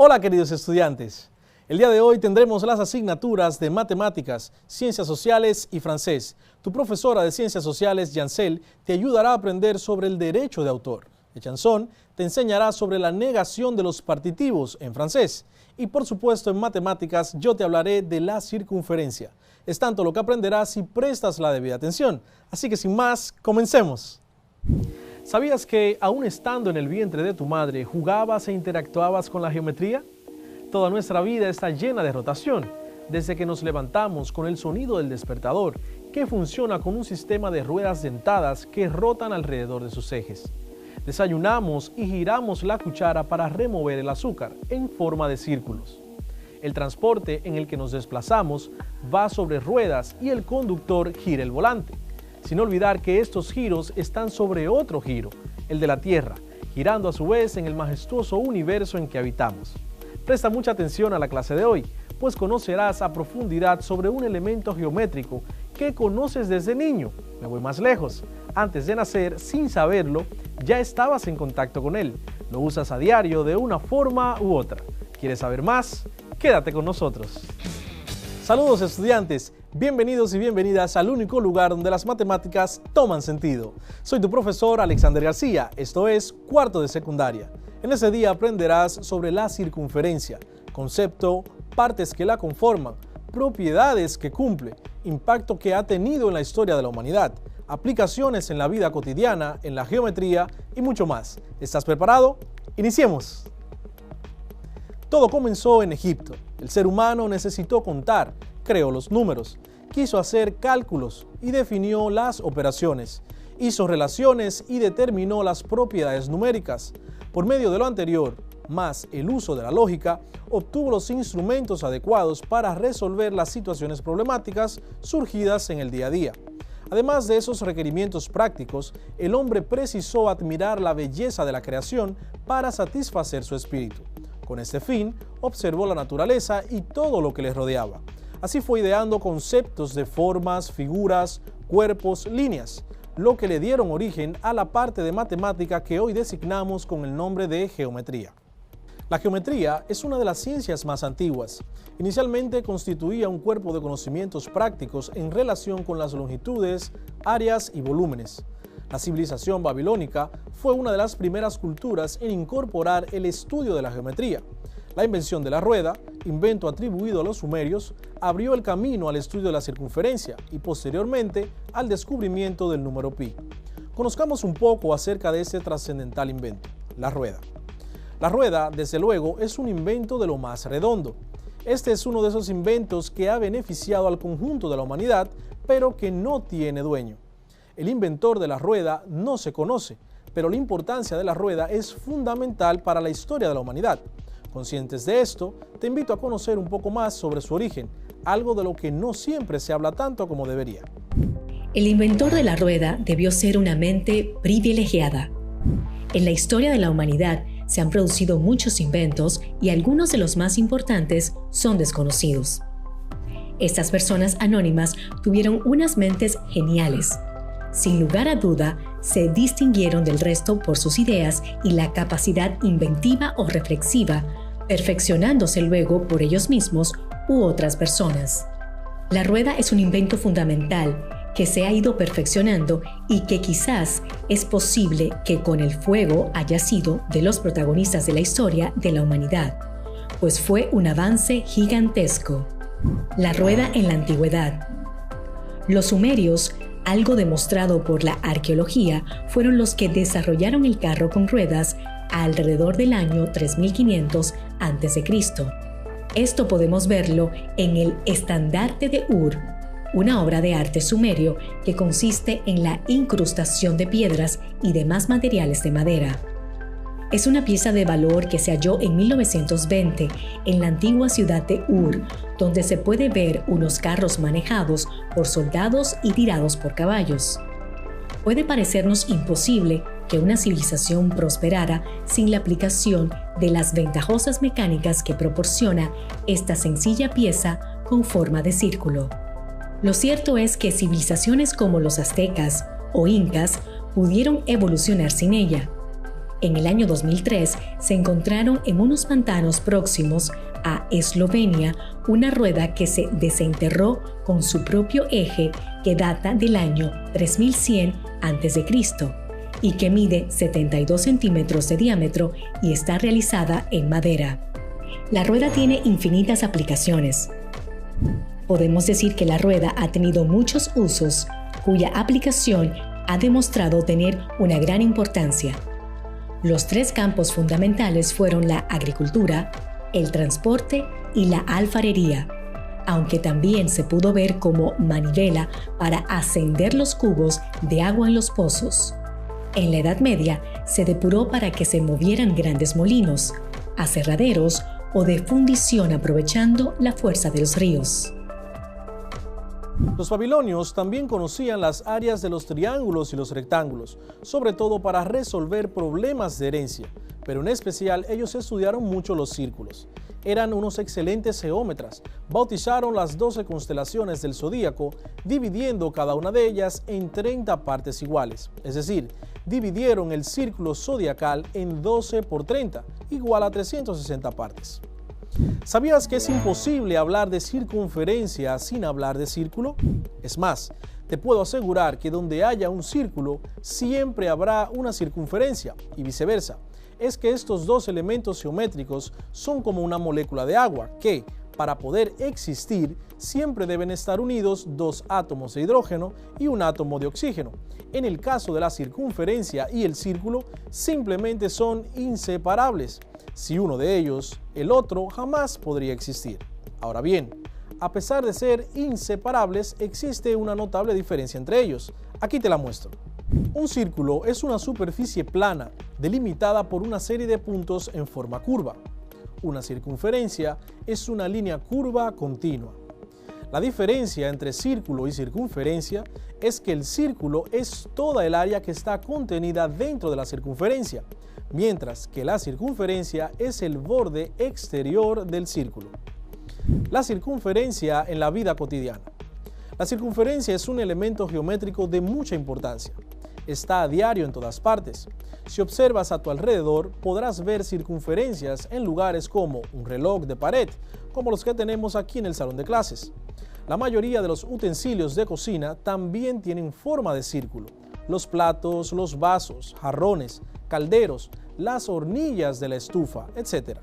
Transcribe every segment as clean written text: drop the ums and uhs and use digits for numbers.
Hola queridos estudiantes, el día de hoy tendremos las asignaturas de Matemáticas, Ciencias Sociales y Francés. Tu profesora de Ciencias Sociales, Yancel, te ayudará a aprender sobre el derecho de autor. Chanson te enseñará sobre la negación de los partitivos en francés. Y por supuesto en Matemáticas yo te hablaré de la circunferencia. Es tanto lo que aprenderás si prestas la debida atención. Así que sin más, comencemos. ¿Sabías que, aún estando en el vientre de tu madre, jugabas e interactuabas con la geometría? Toda nuestra vida está llena de rotación, desde que nos levantamos con el sonido del despertador, que funciona con un sistema de ruedas dentadas que rotan alrededor de sus ejes. Desayunamos y giramos la cuchara para remover el azúcar en forma de círculos. El transporte en el que nos desplazamos va sobre ruedas y el conductor gira el volante. Sin olvidar que estos giros están sobre otro giro, el de la Tierra, girando a su vez en el majestuoso universo en que habitamos. Presta mucha atención a la clase de hoy, pues conocerás a profundidad sobre un elemento geométrico que conoces desde niño. Me voy más lejos. Antes de nacer, sin saberlo, ya estabas en contacto con él. Lo usas a diario de una forma u otra. ¿Quieres saber más? Quédate con nosotros. Saludos estudiantes, bienvenidos y bienvenidas al único lugar donde las matemáticas toman sentido. Soy tu profesor Alexander García, esto es cuarto de secundaria. En este día aprenderás sobre la circunferencia, concepto, partes que la conforman, propiedades que cumple, impacto que ha tenido en la historia de la humanidad, aplicaciones en la vida cotidiana, en la geometría y mucho más. ¿Estás preparado? ¡Iniciemos! Todo comenzó en Egipto. El ser humano necesitó contar, creó los números, quiso hacer cálculos y definió las operaciones, hizo relaciones y determinó las propiedades numéricas. Por medio de lo anterior, más el uso de la lógica, obtuvo los instrumentos adecuados para resolver las situaciones problemáticas surgidas en el día a día. Además de esos requerimientos prácticos, el hombre precisó admirar la belleza de la creación para satisfacer su espíritu. Con este fin, observó la naturaleza y todo lo que le rodeaba. Así fue ideando conceptos de formas, figuras, cuerpos, líneas, lo que le dieron origen a la parte de matemática que hoy designamos con el nombre de geometría. La geometría es una de las ciencias más antiguas. Inicialmente constituía un cuerpo de conocimientos prácticos en relación con las longitudes, áreas y volúmenes. La civilización babilónica fue una de las primeras culturas en incorporar el estudio de la geometría. La invención de la rueda, invento atribuido a los sumerios, abrió el camino al estudio de la circunferencia y posteriormente al descubrimiento del número pi. Conozcamos un poco acerca de este trascendental invento, la rueda. La rueda, desde luego, es un invento de lo más redondo. Este es uno de esos inventos que ha beneficiado al conjunto de la humanidad, pero que no tiene dueño. El inventor de la rueda no se conoce, pero la importancia de la rueda es fundamental para la historia de la humanidad. Conscientes de esto, te invito a conocer un poco más sobre su origen, algo de lo que no siempre se habla tanto como debería. El inventor de la rueda debió ser una mente privilegiada. En la historia de la humanidad se han producido muchos inventos y algunos de los más importantes son desconocidos. Estas personas anónimas tuvieron unas mentes geniales. Sin lugar a duda, se distinguieron del resto por sus ideas y la capacidad inventiva o reflexiva, perfeccionándose luego por ellos mismos u otras personas. La rueda es un invento fundamental que se ha ido perfeccionando y que quizás es posible que con el fuego haya sido de los protagonistas de la historia de la humanidad, pues fue un avance gigantesco. La rueda en la antigüedad. Los sumerios, algo demostrado por la arqueología, fueron los que desarrollaron el carro con ruedas alrededor del año 3500 a.C. Esto podemos verlo en el Estandarte de Ur, una obra de arte sumerio que consiste en la incrustación de piedras y demás materiales de madera. Es una pieza de valor que se halló en 1920 en la antigua ciudad de Ur, donde se puede ver unos carros manejados por soldados y tirados por caballos. Puede parecernos imposible que una civilización prosperara sin la aplicación de las ventajosas mecánicas que proporciona esta sencilla pieza con forma de círculo. Lo cierto es que civilizaciones como los aztecas o incas pudieron evolucionar sin ella. En el año 2003 se encontraron en unos pantanos próximos a Eslovenia una rueda que se desenterró con su propio eje que data del año 3100 a.C. y que mide 72 centímetros de diámetro y está realizada en madera. La rueda tiene infinitas aplicaciones. Podemos decir que la rueda ha tenido muchos usos, cuya aplicación ha demostrado tener una gran importancia. Los tres campos fundamentales fueron la agricultura, el transporte y la alfarería, aunque también se pudo ver como manivela para ascender los cubos de agua en los pozos. En la Edad Media se depuró para que se movieran grandes molinos, aserraderos o de fundición aprovechando la fuerza de los ríos. Los babilonios también conocían las áreas de los triángulos y los rectángulos, sobre todo para resolver problemas de herencia, pero en especial ellos estudiaron mucho los círculos. Eran unos excelentes geómetras, bautizaron las 12 constelaciones del zodíaco, dividiendo cada una de ellas en 30 partes iguales, es decir, dividieron el círculo zodiacal en 12 por 30, igual a 360 partes. ¿Sabías que es imposible hablar de circunferencia sin hablar de círculo? Es más, te puedo asegurar que donde haya un círculo, siempre habrá una circunferencia y viceversa. Es que estos dos elementos geométricos son como una molécula de agua que, para poder existir, siempre deben estar unidos dos átomos de hidrógeno y un átomo de oxígeno. En el caso de la circunferencia y el círculo, simplemente son inseparables. Si uno de ellos, el otro jamás podría existir. Ahora bien, a pesar de ser inseparables, existe una notable diferencia entre ellos. Aquí te la muestro. Un círculo es una superficie plana, delimitada por una serie de puntos en forma curva. Una circunferencia es una línea curva continua. La diferencia entre círculo y circunferencia es que el círculo es toda el área que está contenida dentro de la circunferencia, mientras que la circunferencia es el borde exterior del círculo. La circunferencia en la vida cotidiana. La circunferencia es un elemento geométrico de mucha importancia. Está a diario en todas partes. Si observas a tu alrededor, podrás ver circunferencias en lugares como un reloj de pared, como los que tenemos aquí en el salón de clases. La mayoría de los utensilios de cocina también tienen forma de círculo. Los platos, los vasos, jarrones, calderos, las hornillas de la estufa, etc.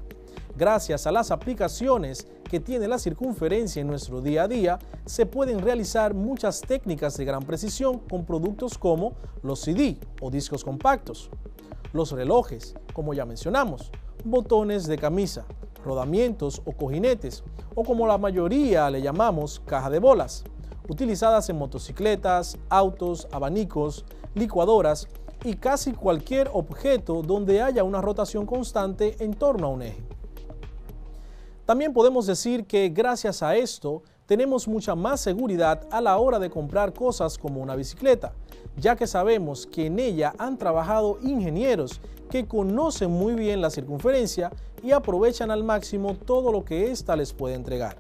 Gracias a las aplicaciones que tiene la circunferencia en nuestro día a día, se pueden realizar muchas técnicas de gran precisión con productos como los CD o discos compactos, los relojes, como ya mencionamos, botones de camisa, rodamientos o cojinetes, o como la mayoría le llamamos caja de bolas, utilizadas en motocicletas, autos, abanicos, licuadoras y casi cualquier objeto donde haya una rotación constante en torno a un eje. También podemos decir que gracias a esto tenemos mucha más seguridad a la hora de comprar cosas como una bicicleta, ya que sabemos que en ella han trabajado ingenieros que conocen muy bien la circunferencia y aprovechan al máximo todo lo que ésta les puede entregar.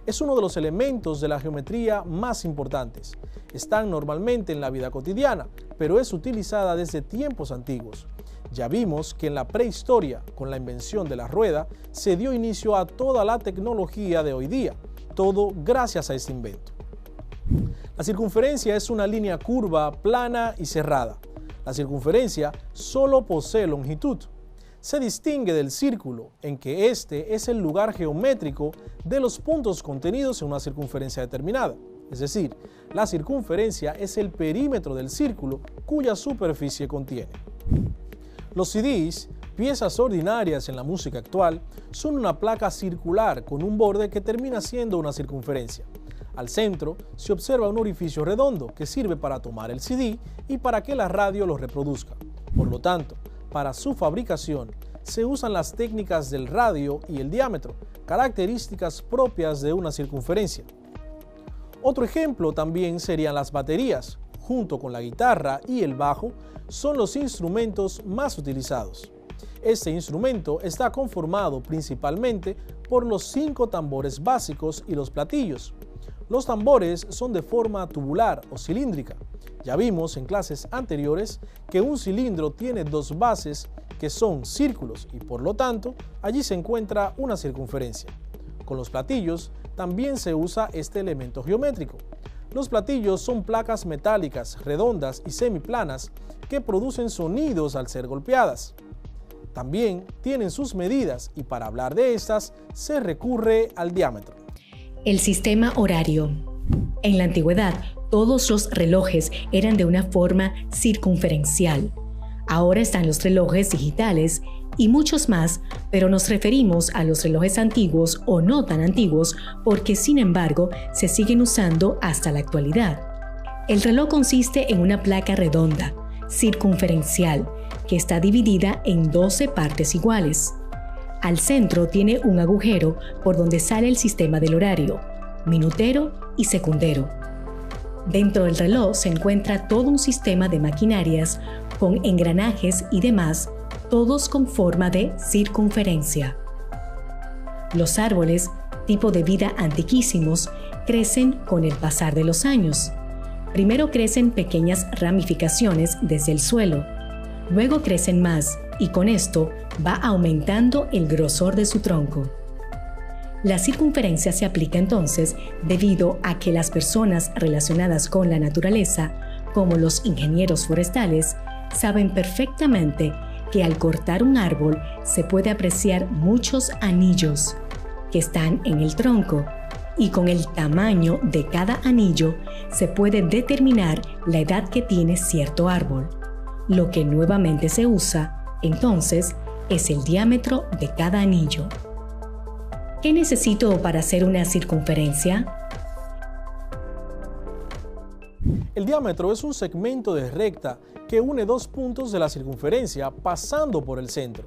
Es uno de los elementos de la geometría más importantes. Están normalmente en la vida cotidiana, pero es utilizada desde tiempos antiguos. Ya vimos que en la prehistoria, con la invención de la rueda, se dio inicio a toda la tecnología de hoy día, todo gracias a este invento. La circunferencia es una línea curva, plana y cerrada. La circunferencia solo posee longitud. Se distingue del círculo, en que este es el lugar geométrico de los puntos contenidos en una circunferencia determinada. Es decir, la circunferencia es el perímetro del círculo cuya superficie contiene. Los CDs, piezas ordinarias en la música actual, son una placa circular con un borde que termina siendo una circunferencia. Al centro se observa un orificio redondo que sirve para tomar el CD y para que la radio lo reproduzca. Por lo tanto, para su fabricación se usan las técnicas del radio y el diámetro, características propias de una circunferencia. Otro ejemplo también serían las baterías. Junto con la guitarra y el bajo, son los instrumentos más utilizados. Este instrumento está conformado principalmente por los 5 tambores básicos y los platillos. Los tambores son de forma tubular o cilíndrica. Ya vimos en clases anteriores que un cilindro tiene 2 bases que son círculos y por lo tanto allí se encuentra una circunferencia. Con los platillos también se usa este elemento geométrico. Los platillos son placas metálicas redondas y semiplanas que producen sonidos al ser golpeadas. También tienen sus medidas y para hablar de estas se recurre al diámetro. El sistema horario. En la antigüedad, todos los relojes eran de una forma circunferencial. Ahora están los relojes digitales y muchos más, pero nos referimos a los relojes antiguos o no tan antiguos porque, sin embargo, se siguen usando hasta la actualidad. El reloj consiste en una placa redonda, circunferencial, que está dividida en 12 partes iguales. Al centro tiene un agujero por donde sale el sistema del horario, minutero y secundero. Dentro del reloj se encuentra todo un sistema de maquinarias con engranajes y demás, todos con forma de circunferencia. Los árboles, tipo de vida antiquísimos, crecen con el pasar de los años. Primero crecen pequeñas ramificaciones desde el suelo, luego crecen más y con esto va aumentando el grosor de su tronco. La circunferencia se aplica entonces debido a que las personas relacionadas con la naturaleza, como los ingenieros forestales, saben perfectamente que al cortar un árbol se puede apreciar muchos anillos que están en el tronco y con el tamaño de cada anillo se puede determinar la edad que tiene cierto árbol. Lo que nuevamente se usa, entonces, es el diámetro de cada anillo. ¿Qué necesito para hacer una circunferencia? El diámetro es un segmento de recta que une dos puntos de la circunferencia pasando por el centro.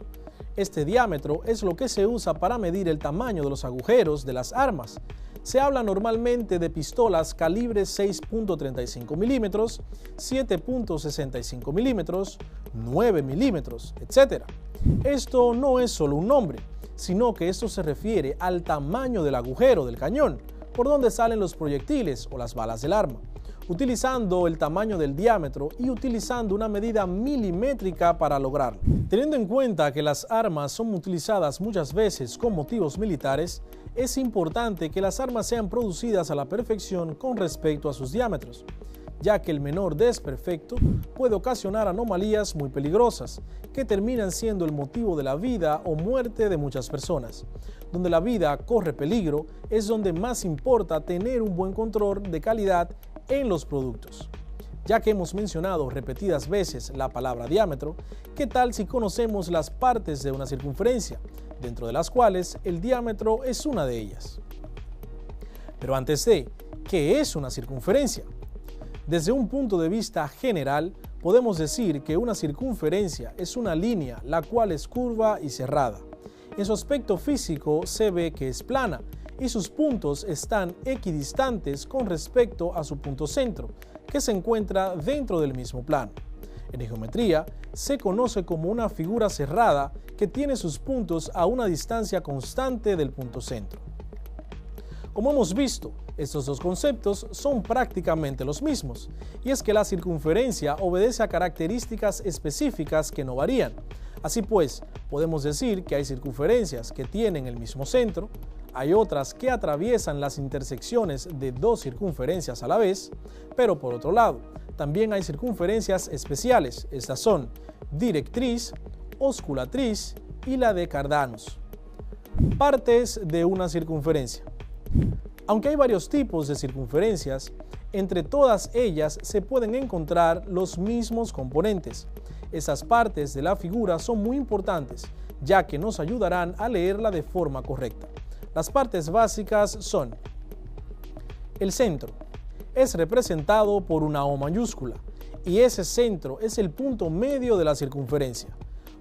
Este diámetro es lo que se usa para medir el tamaño de los agujeros de las armas. Se habla normalmente de pistolas calibre 6.35 milímetros, 7.65 milímetros, 9 milímetros, etc. Esto no es solo un nombre, sino que esto se refiere al tamaño del agujero del cañón, por donde salen los proyectiles o las balas del arma. Utilizando el tamaño del diámetro y utilizando una medida milimétrica para lograrlo. Teniendo en cuenta que las armas son utilizadas muchas veces con motivos militares, es importante que las armas sean producidas a la perfección con respecto a sus diámetros, ya que el menor desperfecto puede ocasionar anomalías muy peligrosas, que terminan siendo el motivo de la vida o muerte de muchas personas. Donde la vida corre peligro es donde más importa tener un buen control de calidad en los productos. Ya que hemos mencionado repetidas veces la palabra diámetro, ¿qué tal si conocemos las partes de una circunferencia, dentro de las cuales el diámetro es una de ellas? Pero antes de, ¿qué es una circunferencia? Desde un punto de vista general, podemos decir que una circunferencia es una línea la cual es curva y cerrada. En su aspecto físico se ve que es plana y sus puntos están equidistantes con respecto a su punto centro, que se encuentra dentro del mismo plano. En geometría se conoce como una figura cerrada que tiene sus puntos a una distancia constante del punto centro. Como hemos visto, estos dos conceptos son prácticamente los mismos, y es que la circunferencia obedece a características específicas que no varían. Así pues, podemos decir que hay circunferencias que tienen el mismo centro, hay otras que atraviesan las intersecciones de dos circunferencias a la vez, pero por otro lado, también hay circunferencias especiales. Estas son directriz, osculatriz y la de Cardanus. Partes de una circunferencia. Aunque hay varios tipos de circunferencias, entre todas ellas se pueden encontrar los mismos componentes. Esas partes de la figura son muy importantes, ya que nos ayudarán a leerla de forma correcta. Las partes básicas son: el centro es representado por una O mayúscula y ese centro es el punto medio de la circunferencia.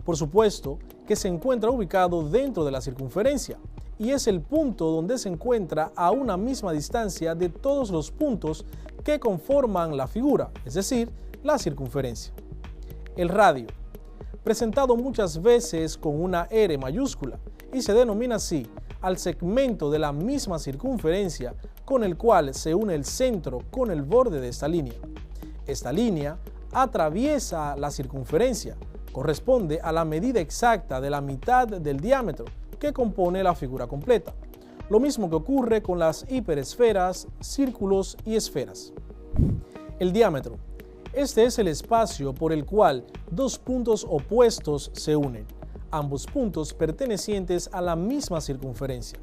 Por supuesto que se encuentra ubicado dentro de la circunferencia y es el punto donde se encuentra a una misma distancia de todos los puntos que conforman la figura, es decir, la circunferencia. El radio, presentado muchas veces con una R mayúscula y se denomina así al segmento de la misma circunferencia con el cual se une el centro con el borde de esta línea. Esta línea atraviesa la circunferencia, corresponde a la medida exacta de la mitad del diámetro que compone la figura completa. Lo mismo que ocurre con las hiperesferas, círculos y esferas. El diámetro. Este es el espacio por el cual dos puntos opuestos se unen, ambos puntos pertenecientes a la misma circunferencia.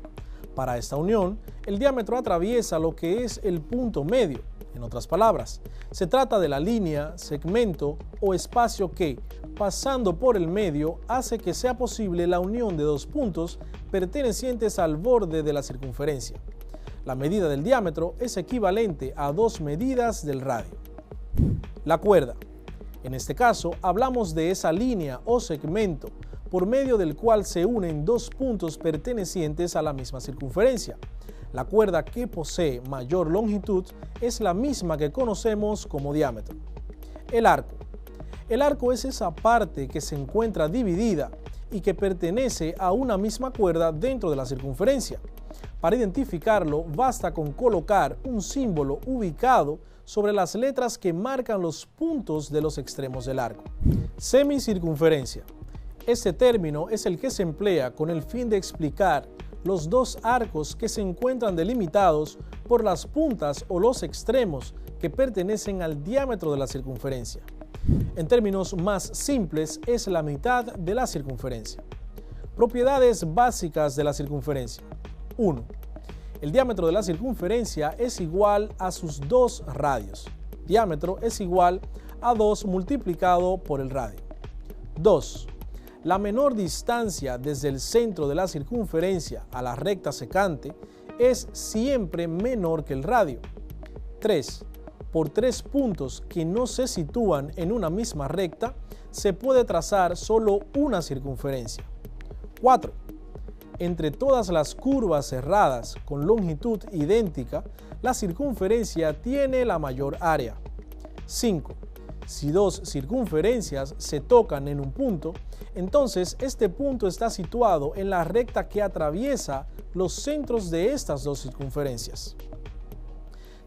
Para esta unión, el diámetro atraviesa lo que es el punto medio. En otras palabras, se trata de la línea, segmento o espacio que, pasando por el medio, hace que sea posible la unión de dos puntos pertenecientes al borde de la circunferencia. La medida del diámetro es equivalente a 2 medidas del radio. La cuerda. En este caso, hablamos de esa línea o segmento por medio del cual se unen dos puntos pertenecientes a la misma circunferencia. La cuerda que posee mayor longitud es la misma que conocemos como diámetro. El arco. El arco es esa parte que se encuentra dividida y que pertenece a una misma cuerda dentro de la circunferencia. Para identificarlo, basta con colocar un símbolo ubicado sobre las letras que marcan los puntos de los extremos del arco. Semicircunferencia. Este término es el que se emplea con el fin de explicar los dos arcos que se encuentran delimitados por las puntas o los extremos que pertenecen al diámetro de la circunferencia. En términos más simples, es la mitad de la circunferencia. Propiedades básicas de la circunferencia. 1. El diámetro de la circunferencia es igual a sus dos radios. Diámetro es igual a 2 multiplicado por el radio. 2. La menor distancia desde el centro de la circunferencia a la recta secante es siempre menor que el radio. 3. Por 3 puntos que no se sitúan en una misma recta, se puede trazar solo una circunferencia. 4. Entre todas las curvas cerradas con longitud idéntica, la circunferencia tiene la mayor área. 5. Si dos circunferencias se tocan en un punto, entonces este punto está situado en la recta que atraviesa los centros de estas dos circunferencias.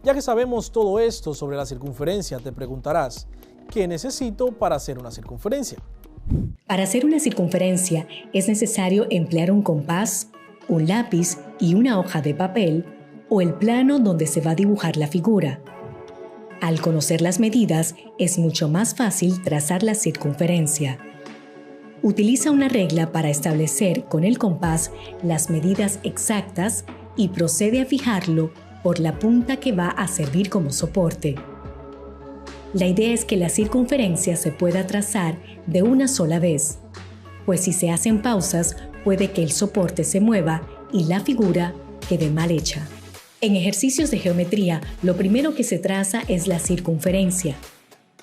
Ya que sabemos todo esto sobre la circunferencia, te preguntarás, ¿qué necesito para hacer una circunferencia? Para hacer una circunferencia es necesario emplear un compás, un lápiz y una hoja de papel o el plano donde se va a dibujar la figura. Al conocer las medidas, es mucho más fácil trazar la circunferencia. Utiliza una regla para establecer con el compás las medidas exactas y procede a fijarlo por la punta que va a servir como soporte. La idea es que la circunferencia se pueda trazar de una sola vez, pues si se hacen pausas puede que el soporte se mueva y la figura quede mal hecha. En ejercicios de geometría, lo primero que se traza es la circunferencia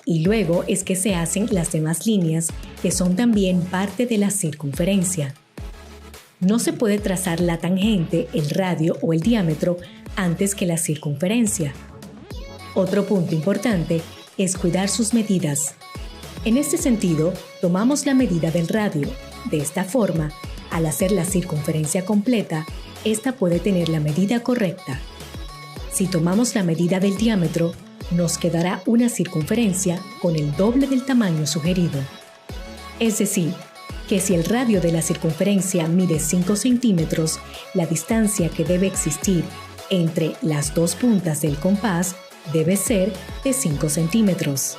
y luego es que se hacen las demás líneas que son también parte de la circunferencia. No se puede trazar la tangente, el radio o el diámetro antes que la circunferencia. Otro punto importante es cuidar sus medidas. En este sentido, tomamos la medida del radio. De esta forma, al hacer la circunferencia completa, esta puede tener la medida correcta. Si tomamos la medida del diámetro, nos quedará una circunferencia con el doble del tamaño sugerido. Es decir, que si el radio de la circunferencia mide 5 centímetros, la distancia que debe existir entre las dos puntas del compás debe ser de 5 centímetros.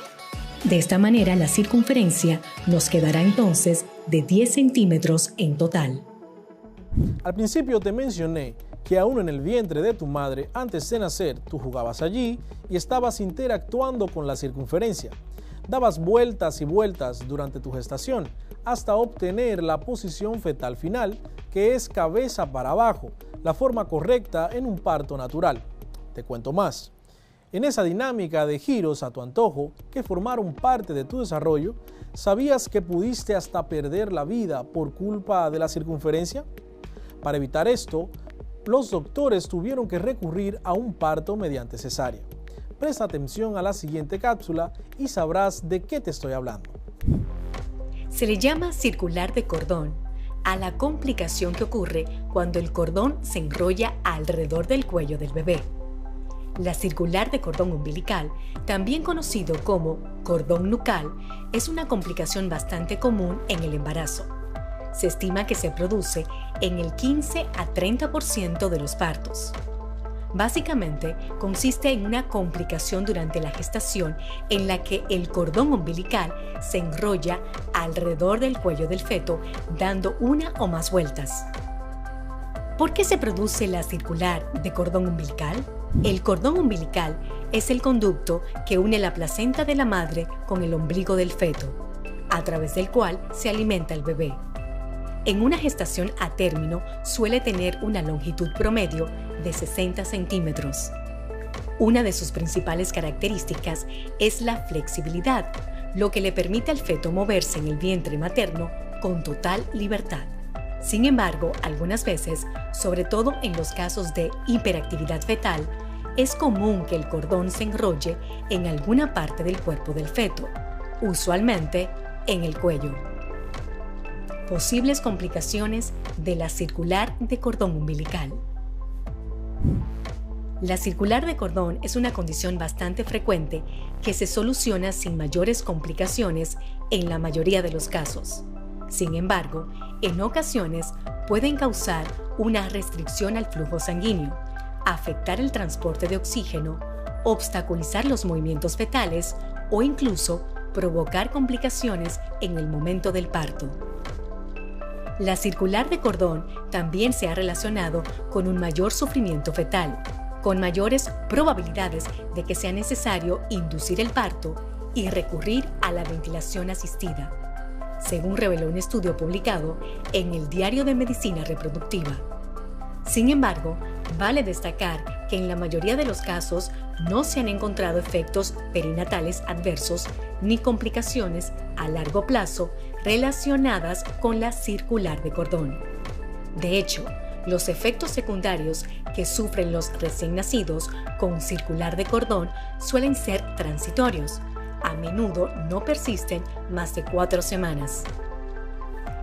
De esta manera, la circunferencia nos quedará entonces de 10 centímetros en total. Al principio te mencioné que aún en el vientre de tu madre, antes de nacer, tú jugabas allí y estabas interactuando con la circunferencia. Dabas vueltas y vueltas durante tu gestación hasta obtener la posición fetal final, que es cabeza para abajo, la forma correcta en un parto natural. Te cuento más. En esa dinámica de giros a tu antojo que formaron parte de tu desarrollo, ¿sabías que pudiste hasta perder la vida por culpa de la circunferencia? Para evitar esto, los doctores tuvieron que recurrir a un parto mediante cesárea. Presta atención a la siguiente cápsula y sabrás de qué te estoy hablando. Se le llama circular de cordón a la complicación que ocurre cuando el cordón se enrolla alrededor del cuello del bebé. La circular de cordón umbilical, también conocido como cordón nucal, es una complicación bastante común en el embarazo. Se estima que se produce en el 15 a 30% de los partos. Básicamente, consiste en una complicación durante la gestación en la que el cordón umbilical se enrolla alrededor del cuello del feto, dando una o más vueltas. ¿Por qué se produce la circular de cordón umbilical? El cordón umbilical es el conducto que une la placenta de la madre con el ombligo del feto, a través del cual se alimenta el bebé. En una gestación a término suele tener una longitud promedio de 60 centímetros. Una de sus principales características es la flexibilidad, lo que le permite al feto moverse en el vientre materno con total libertad. Sin embargo, algunas veces, sobre todo en los casos de hiperactividad fetal, es común que el cordón se enrolle en alguna parte del cuerpo del feto, usualmente en el cuello. Posibles complicaciones de la circular de cordón umbilical. La circular de cordón es una condición bastante frecuente que se soluciona sin mayores complicaciones en la mayoría de los casos. Sin embargo, en ocasiones pueden causar una restricción al flujo sanguíneo, afectar el transporte de oxígeno, obstaculizar los movimientos fetales o incluso provocar complicaciones en el momento del parto. La circular de cordón también se ha relacionado con un mayor sufrimiento fetal, con mayores probabilidades de que sea necesario inducir el parto y recurrir a la ventilación asistida, según reveló un estudio publicado en el Diario de Medicina Reproductiva. Sin embargo, vale destacar que en la mayoría de los casos no se han encontrado efectos perinatales adversos ni complicaciones a largo plazo relacionadas con la circular de cordón. De hecho, los efectos secundarios que sufren los recién nacidos con circular de cordón suelen ser transitorios. A menudo no persisten más de 4 semanas.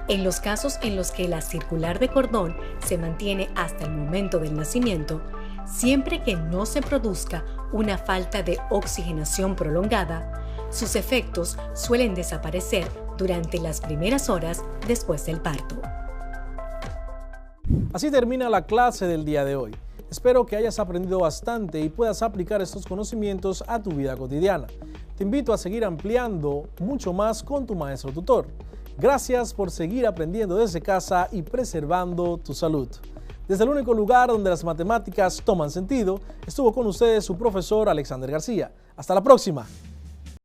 En los casos en los que la circular de cordón se mantiene hasta el momento del nacimiento, siempre que no se produzca una falta de oxigenación prolongada, sus efectos suelen desaparecer durante las primeras horas después del parto. Así termina la clase del día de hoy. Espero que hayas aprendido bastante y puedas aplicar estos conocimientos a tu vida cotidiana. Te invito a seguir ampliando mucho más con tu maestro tutor. Gracias por seguir aprendiendo desde casa y preservando tu salud. Desde el único lugar donde las matemáticas toman sentido, estuvo con ustedes su profesor Alexander García. Hasta la próxima.